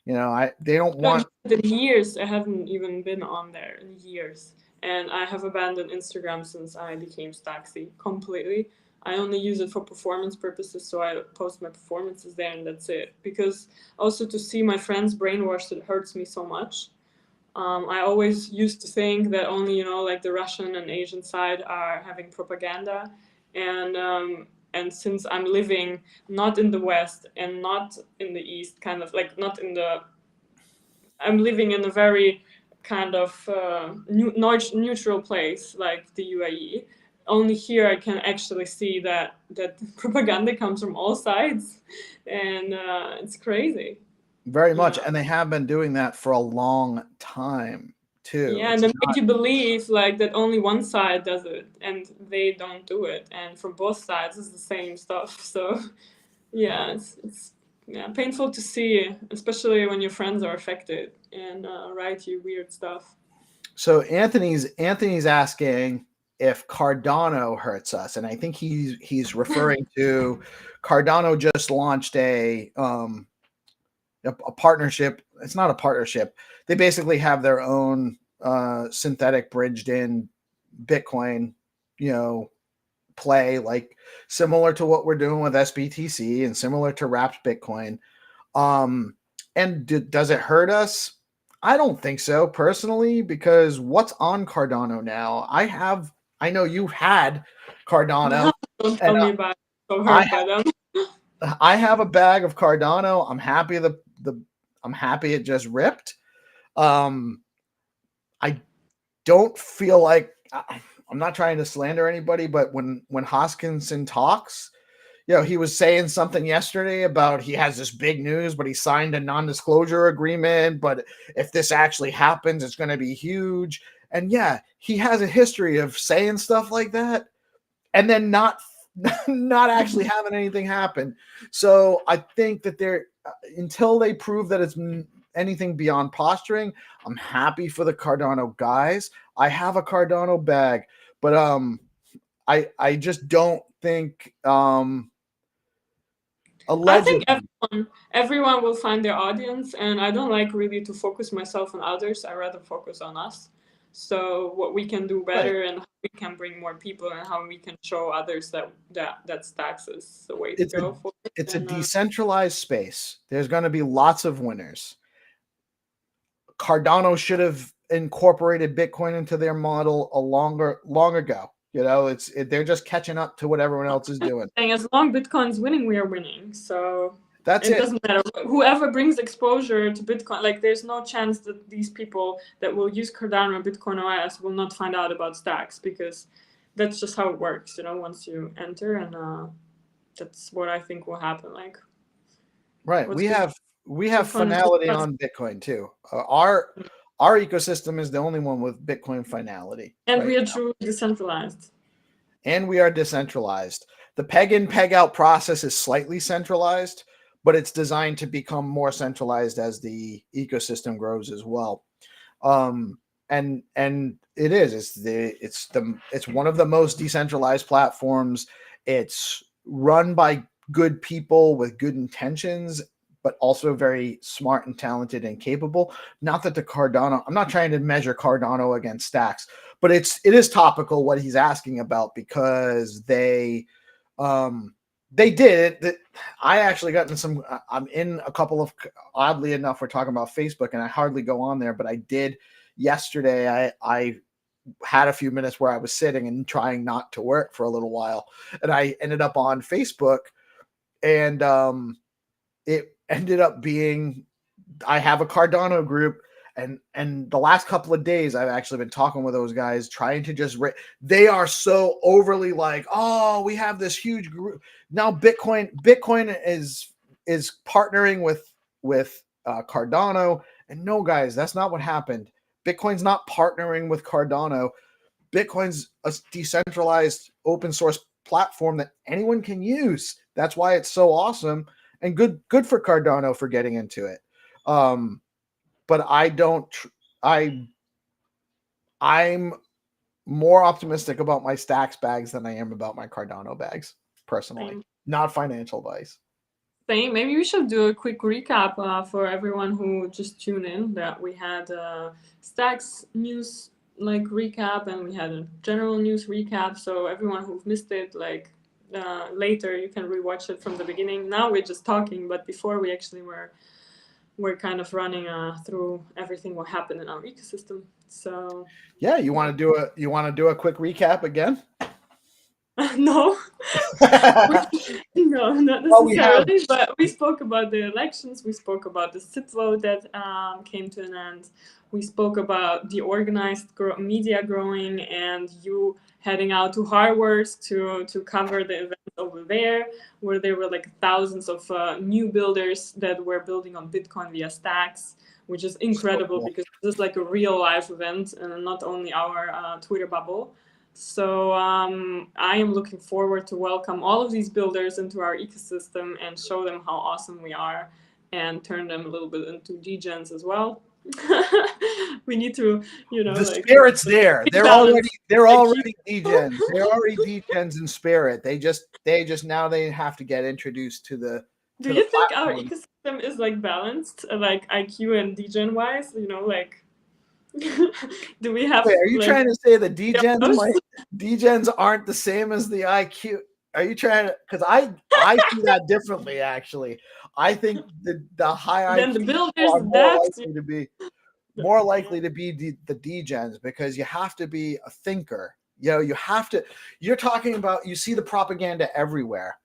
They don't want. In years, I haven't even been on there in years, and I have abandoned Instagram since I became Stacksy completely. I only use it for performance purposes, so I post my performances there, and that's it. Because also to see my friends brainwashed, it hurts me so much. I always used to think that only, the Russian and Asian side are having propaganda. And since I'm living not in the West and not in the East, I'm living in a very kind of neutral place like the UAE. Only here I can actually see that propaganda comes from all sides, and it's crazy. Very much, and they have been doing that for a long time too. Yeah, and they make you believe that only one side does it, and they don't do it. And from both sides, it's the same stuff. So, yeah, it's painful to see, especially when your friends are affected. and write you weird stuff. So Anthony's asking if Cardano hurts us, and I think he's referring to Cardano just launched a partnership. It's not a partnership. They basically have their own synthetic bridged in Bitcoin, play, like similar to what we're doing with SBTC and similar to Wrapped Bitcoin. And does it hurt us? I don't think so personally, because what's on Cardano now? I know you've had Cardano. Don't tell me about it. So I hurt by them. I have a bag of Cardano. I'm happy I'm happy it just ripped. I don't feel like I'm not trying to slander anybody, but when Hoskinson talks, he was saying something yesterday about he has this big news, but he signed a non-disclosure agreement. But if this actually happens, it's going to be huge. And yeah, he has a history of saying stuff like that and then not actually having anything happen. So I think that until they prove that it's anything beyond posturing, I'm happy for the Cardano guys. I have a Cardano bag, but I just don't think I think everyone will find their audience, and I don't like really to focus myself on others. I rather focus on us. So what we can do better, right, and how we can bring more people, and how we can show others that Stacks is the way to go for it. It's a decentralized space. There's going to be lots of winners. Cardano should have incorporated Bitcoin into their model long ago. They're just catching up to what everyone else is doing. As long Bitcoin's winning, we are winning. So that's it. It doesn't matter. Whoever brings exposure to Bitcoin, like there's no chance that these people that will use Cardano and Bitcoin OS will not find out about Stacks, because that's just how it works, once you enter, and that's what I think will happen. Like, right. We have finality on Bitcoin too. Our ecosystem is the only one with Bitcoin finality. And we are truly decentralized. And we are decentralized. The peg in, peg out process is slightly centralized, but it's designed to become more centralized as the ecosystem grows as well. And it is. It's one of the most decentralized platforms. It's run by good people with good intentions, but also very smart and talented and capable. Not that I'm not trying to measure Cardano against Stacks, but it is topical what he's asking about, because they did it. I actually got in some, I'm in a couple of, oddly enough, we're talking about Facebook and I hardly go on there, but I did yesterday. I had a few minutes where I was sitting and trying not to work for a little while, and I ended up on Facebook, and it ended up being, I have a Cardano group, and the last couple of days I've actually been talking with those guys, trying to just they are so overly like, oh, we have this huge group now. Bitcoin is partnering with Cardano, and no, guys, that's not what happened. Bitcoin's not partnering with Cardano. Bitcoin's a decentralized open source platform that anyone can use. That's why it's so awesome. And good for Cardano for getting into it. But I'm more optimistic about my Stacks bags than I am about my Cardano bags, personally. Same. Not financial advice. Same. Maybe we should do a quick recap for everyone who just tuned in, that we had Stacks news recap, and we had a general news recap. So everyone who missed it, later you can rewatch it from the beginning. Now we're just talking, but before we actually we're kind of running through everything what happened in our ecosystem. So yeah, you want to do a quick recap again? No. No, not necessarily. But we spoke about the elections. We spoke about the SIP vote that came to an end. We spoke about the organized media growing, and you heading out to Harvard to cover the event over there, where there were thousands of new builders that were building on Bitcoin via Stacks, which is incredible, so cool, because this is a real life event and not only our Twitter bubble. So I am looking forward to welcome all of these builders into our ecosystem and show them how awesome we are, and turn them a little bit into degens as well. We need to, you know, The like spirit's there. They're balance. already degens. They're already degens in spirit. They just now they have to get introduced to the Do you think our platform. ecosystem is like balanced, like IQ and degen wise? You know, like do we have Wait, are you like trying to say the degens those? degens aren't the same as the IQ? Are you trying to? Because I see that differently. Actually, I think the high Then the IQ builders, are the devs. more likely to be the degens, because you have to be a thinker. You know, you have to. You're talking about. You see the propaganda everywhere.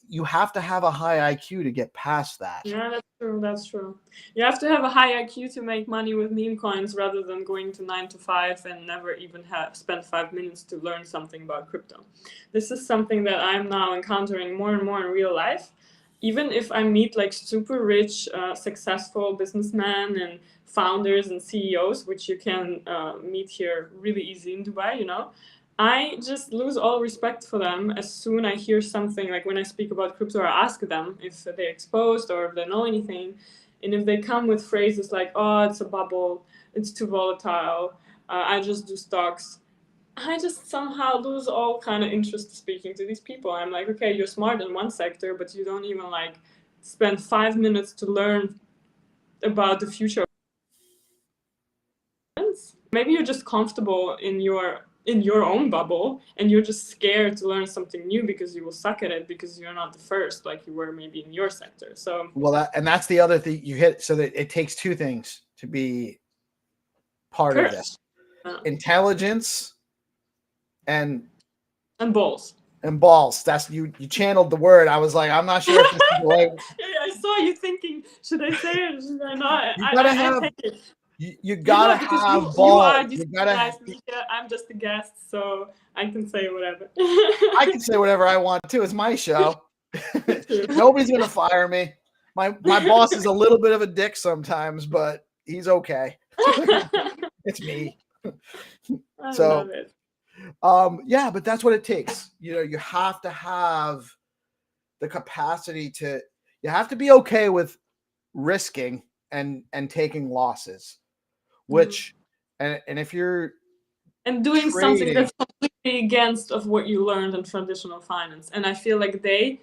You have to have a high IQ to get past that. Yeah, that's true. That's true. You have to have a high IQ to make money with meme coins rather than going to 9 to 5 and never even have spent 5 minutes to learn something about crypto. This is something that I'm now encountering more and more in real life. Even if I meet like super rich, successful businessmen and founders and CEOs, which you can meet here really easy in Dubai, you know, I just lose all respect for them as soon I hear something, like when I speak about crypto or ask them if they're exposed or if they know anything. And if they come with phrases like, oh, it's a bubble, it's too volatile, I just do stocks, I just somehow lose all kind of interest speaking to these people. I'm like, okay, you're smart in one sector, but you don't even like spend 5 minutes to learn about the future. Maybe you're just comfortable in your own bubble and you're just scared to learn something new because you will suck at it because you're not the first like you were maybe in your sector. So well, that's the other thing you hit. So that it takes two things to be part of this: intelligence and balls. And balls. That's you channeled the word. I was like, I'm not sure if this is the right. I saw you thinking, should I say it? Should I not? You gotta have. You gotta have balls. You are you gotta. media. I'm just a guest, so I can say whatever. I can say whatever I want to. It's my show. Nobody's gonna fire me. My boss is a little bit of a dick sometimes, but he's okay. It's me. I love it. Yeah, but that's what it takes. You know, you have to have the capacity to. You have to be okay with risking and taking losses, which and if you're doing something that's completely against of what you learned in traditional finance. And I feel like they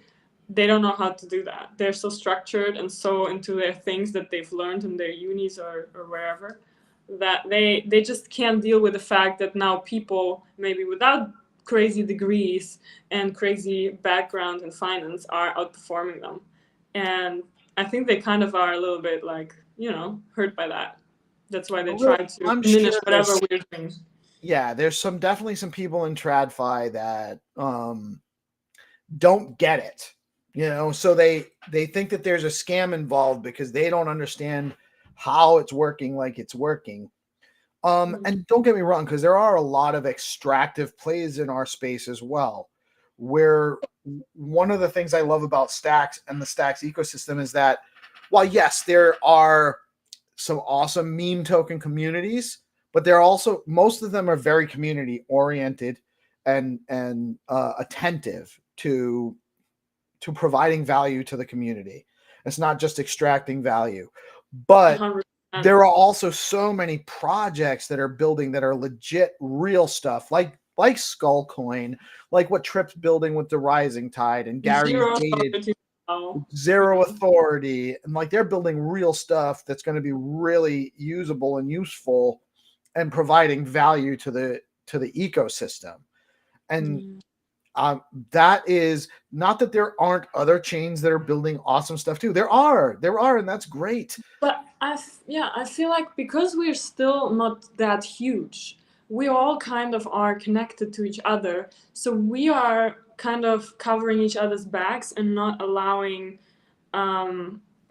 don't know how to do that. They're so structured and so into their things that they've learned in their unis or wherever, that they just can't deal with the fact that now people maybe without crazy degrees and crazy background in finance are outperforming them. And I think they kind of are a little bit like, you know, hurt by that. That's why they try to diminish whatever weird things. Yeah, there's definitely some people in TradFi that don't get it, you know, so they think that there's a scam involved because they don't understand how it's working like it's working. And don't get me wrong, because there are a lot of extractive plays in our space as well, where one of the things I love about Stacks and the Stacks ecosystem is that while yes, there are some awesome meme token communities, but they're also, most of them are very community oriented and attentive to providing value to the community. It's not just extracting value, but 100%. There are also so many projects that are building that are legit real stuff, like Skullcoin, like what Trip's building with the Rising Tide and Gary Zero Authority, and like they're building real stuff that's going to be really usable and useful and providing value to the ecosystem. And that is not that there aren't other chains that are building awesome stuff too. There are, and that's great. But I feel like because we're still not that huge, we all kind of are connected to each other. So we are kind of covering each other's backs and not allowing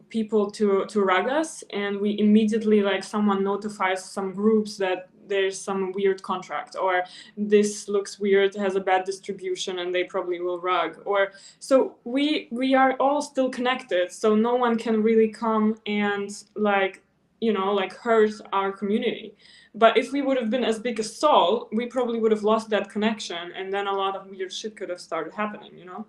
people to rug us. And we immediately, like, someone notifies some groups that there's some weird contract, or this looks weird, has a bad distribution, and they probably will rug. Or so we are all still connected, so no one can really come and like, you know, like hurt our community. But if we would have been as big as Sol, we probably would have lost that connection, and then a lot of weird shit could have started happening, you know.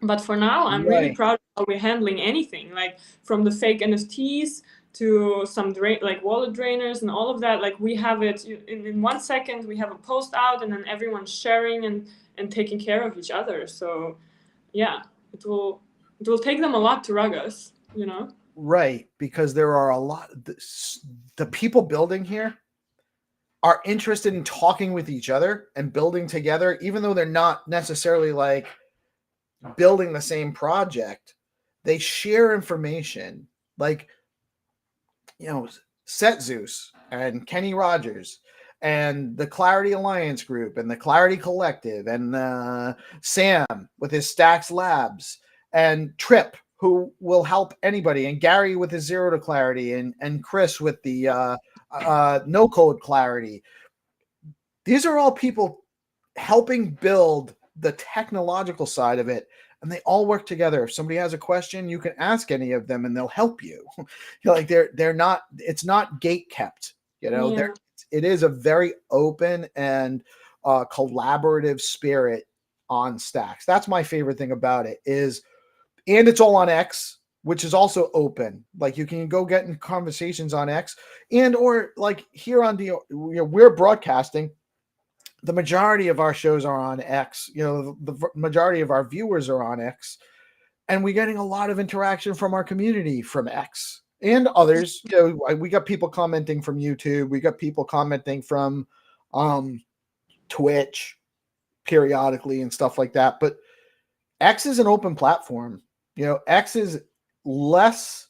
But for now, I'm really proud of how we're handling anything, like from the fake NFTs to some like wallet drainers and all of that. Like we have it in 1 second, we have a post out, and then everyone's sharing and taking care of each other. So yeah, it will take them a lot to rug us, you know? Right, because there are a lot, the people building here are interested in talking with each other and building together, even though they're not necessarily like building the same project. They share information, like, you know, Set Zeus and Kenny Rogers and the Clarity Alliance group and the Clarity Collective and Sam with his Stacks Labs and Trip, who will help anybody, and Gary with his Zero to Clarity and Chris with the No Code Clarity. These are all people helping build the technological side of it, and they all work together. If somebody has a question, you can ask any of them and they'll help you. Like they're not, it's not gate kept, you know. Yeah. It is a very open and collaborative spirit on Stacks. That's my favorite thing about it is, and it's all on X, which is also open. Like you can go get in conversations on X, and or like here on we're broadcasting. The majority of our shows are on X. You know, the majority of our viewers are on X, and we're getting a lot of interaction from our community from X and others. You know, we got people commenting from YouTube. We got people commenting from Twitch periodically and stuff like that. But X is an open platform. You know, X is less,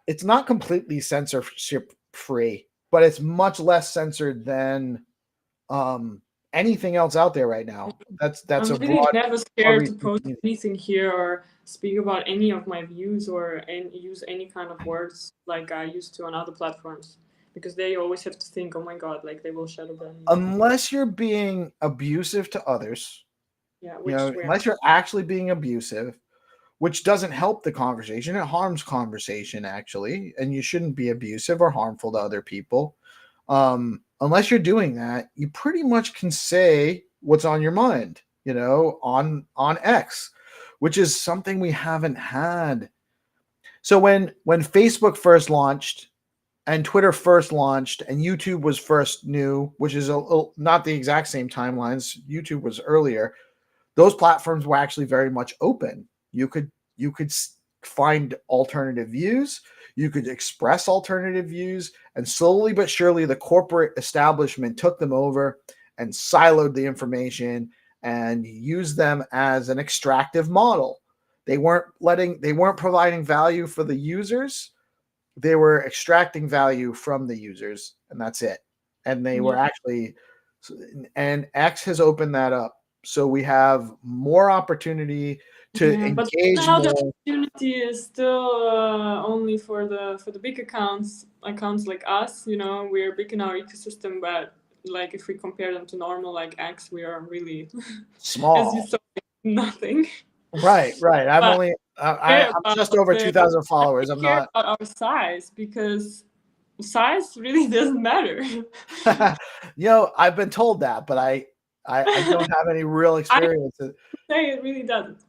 it's not completely censorship free, but it's much less censored than anything else out there right now. That's I'm a really broad, never scared to post anything here or speak about any of my views or use any kind of words like I used to on other platforms, because they always have to think, oh my god, like they will shadow ban me. Unless you're being abusive to others. Yeah, you know, unless you're actually being abusive, which doesn't help the conversation. It harms conversation, actually, and you shouldn't be abusive or harmful to other people. Unless you're doing that, you pretty much can say what's on your mind, you know, on X, which is something we haven't had. So when Facebook first launched and Twitter first launched and YouTube was first new, which is not the exact same timelines, YouTube was earlier, those platforms were actually very much open. You could find alternative views, you could express alternative views, and slowly but surely the corporate establishment took them over and siloed the information and used them as an extractive model. They weren't providing value for the users. They were extracting value from the users, and that's it. And they were actually, and X has opened that up. So we have more opportunity to engage but now more. the opportunity is still only for the big accounts like us. You know, we're big in our ecosystem, but like if we compare them to normal like X, we are really small. As you saw, nothing. Right. I'm just over 2,000 followers. I'm not about our size, because size really doesn't matter. You know, I've been told that, but I don't have any real experience. I say it really doesn't.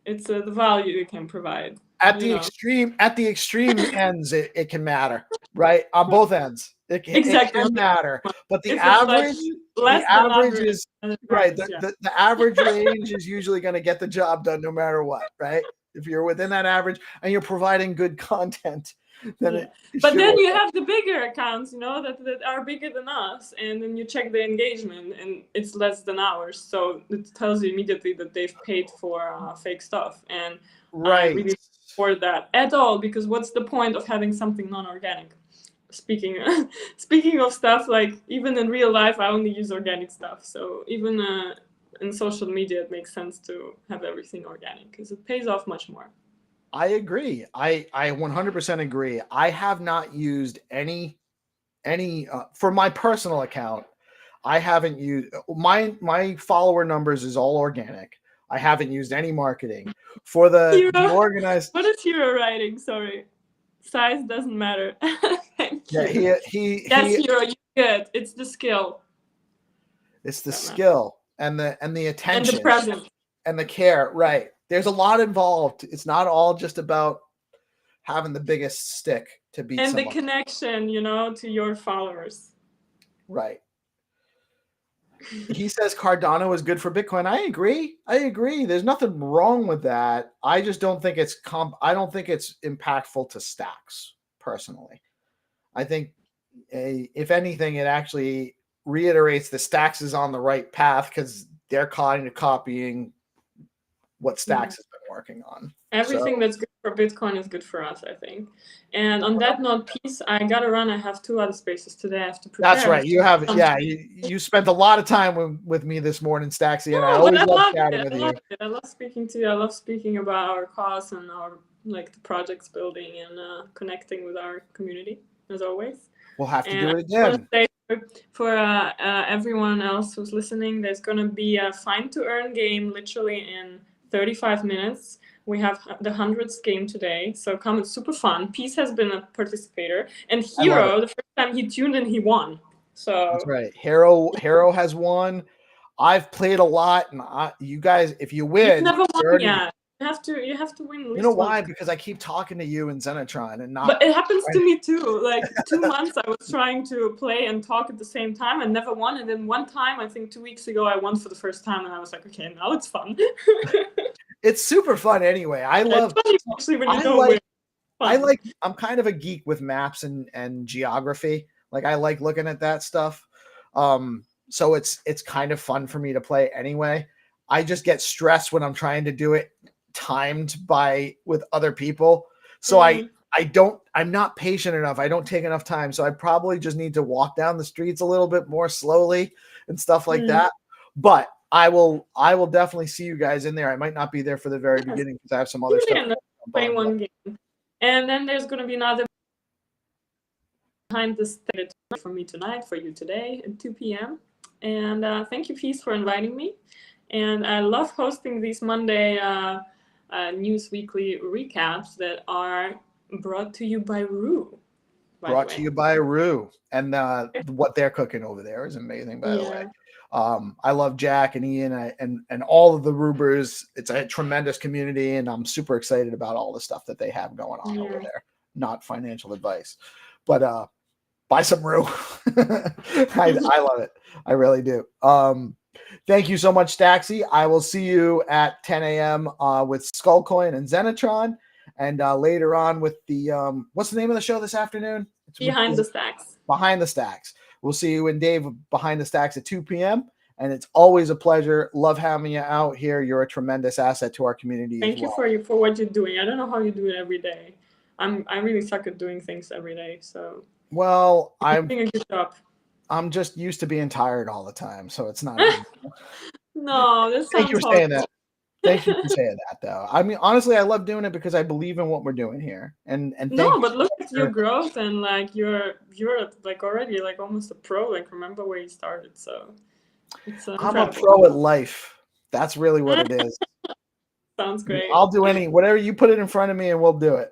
It's the value it can provide. At the extreme ends, it can matter, right? On both ends, it can matter. But the average is right. The average range is usually going to get the job done no matter what, right? If you're within that average and you're providing good content, then but then you have the bigger accounts, you know, that are bigger than us, and then you check the engagement and it's less than ours, so it tells you immediately that they've paid for fake stuff. And I really don't support that at all, because what's the point of having something non-organic? Speaking of stuff, like even in real life I only use organic stuff, so even in social media it makes sense to have everything organic because it pays off much more. I agree. I 100% agree. I have not used any for my personal account. I haven't used my follower numbers is all organic. I haven't used any marketing for the organized. What is hero writing? Sorry, size doesn't matter. Thank you. Yeah, Yes, hero, you good. It's the skill. It's the skill and the attention and the presence and the care. Right. There's a lot involved. It's not all just about having the biggest stick to beat and the someone. connection, you know, to your followers. Right. He says Cardano is good for Bitcoin. I agree. There's nothing wrong with that. I just don't think it's I don't think it's impactful to Stacks personally. I think if anything, it actually reiterates the Stacks is on the right path because they're kind of copying what Stacks has been working on. Everything that's good for Bitcoin is good for us, I think. And on that note, Peace, I gotta run. I have 2 other spaces today. I have to prepare. That's right. You have, you spent a lot of time with me this morning, Stacksy, and I always love chatting with you. I love speaking to you. I love speaking about our cause and our the projects building and connecting with our community, as always. We'll have to do it again. For everyone else who's listening, there's gonna be a find to earn game literally in 35 minutes. We have the 100th game today, so come, it's super fun. Peace has been a participator, and Hero, the first time he tuned in, he won. So that's right. Hero has won. I've played a lot, and you guys, if you win, you've never won yet. You have to win. At least you know why? Because I keep talking to you and Zenatron, and not. But it happens to me too. Like 2 months, I was trying to play and talk at the same time, and never won. And then one time, I think 2 weeks ago, I won for the first time, and I was like, okay, now it's fun. It's super fun anyway. I love. Actually, when you go I'm kind of a geek with maps and geography. Like I like looking at that stuff. So it's kind of fun for me to play anyway. I just get stressed when I'm trying to do it timed with other people. So I'm not patient enough. I don't take enough time. So I probably just need to walk down the streets a little bit more slowly and stuff like that. But I will definitely see you guys in there. I might not be there for the very beginning because I have some other stuff. Play one game. And then there's going to be another behind the stage for me tonight, for you today at 2 p.m. And thank you, Peace, for inviting me. And I love hosting these Monday News Weekly recaps that are brought to you by Rue. Brought to you by Rue. And what they're cooking over there is amazing, by the way. I love Jack and Ian and all of the Rubers. It's a tremendous community, and I'm super excited about all the stuff that they have going on over there. Not financial advice, but buy some Rue. I love it. I really do. Thank you so much, Stacksy. I will see you at 10 a.m. With Skullcoin and Zenatron, and later on with the what's the name of the show this afternoon? It's Behind the Stacks. Behind the Stacks. We'll see you and Dave behind the stacks at 2 p.m. And it's always a pleasure. Love having you out here. You're a tremendous asset to our community. Thank you for what you're doing. I don't know how you do it every day. I really suck at doing things every day. So I'm doing a good job. I'm just used to being tired all the time, so it's not. No, this Thank you for saying that. Thank you for saying that, though. I mean, honestly, I love doing it because I believe in what we're doing here. And but look at your growth, and like you're like already like almost a pro. Like remember where you started, so it's I'm a pro at life. That's really what it is. Sounds great. I'll do whatever you put it in front of me, and we'll do it.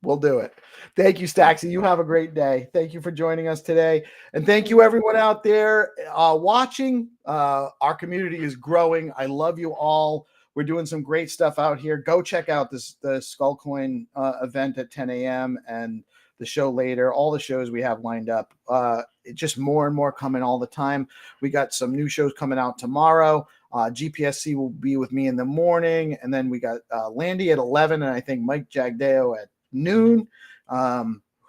We'll do it. Thank you, Stacksy. You have a great day. Thank you for joining us today. And thank you, everyone out there watching. Our community is growing. I love you all. We're doing some great stuff out here. Go check out the Skullcoin event at 10 a.m. and the show later. All the shows we have lined up. It's just more and more coming all the time. We got some new shows coming out tomorrow. GPSC will be with me in the morning. And then we got Landy at 11 and I think Mike Jagdeo at noon.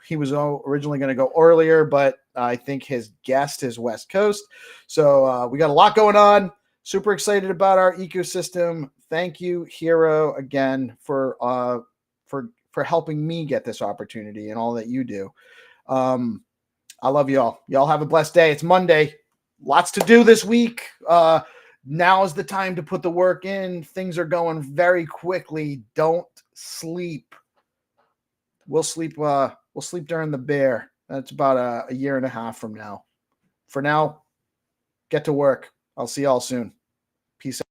He was originally going to go earlier, but I think his guest is West Coast. So we got a lot going on. Super excited about our ecosystem. Thank you, Hero, again for helping me get this opportunity and all that you do. I love y'all. Y'all have a blessed day. It's Monday. Lots to do this week. Now is the time to put the work in. Things are going very quickly. Don't sleep. We'll sleep during the bear. That's about a year and a half from now. For now, get to work. I'll see y'all soon. Peace out.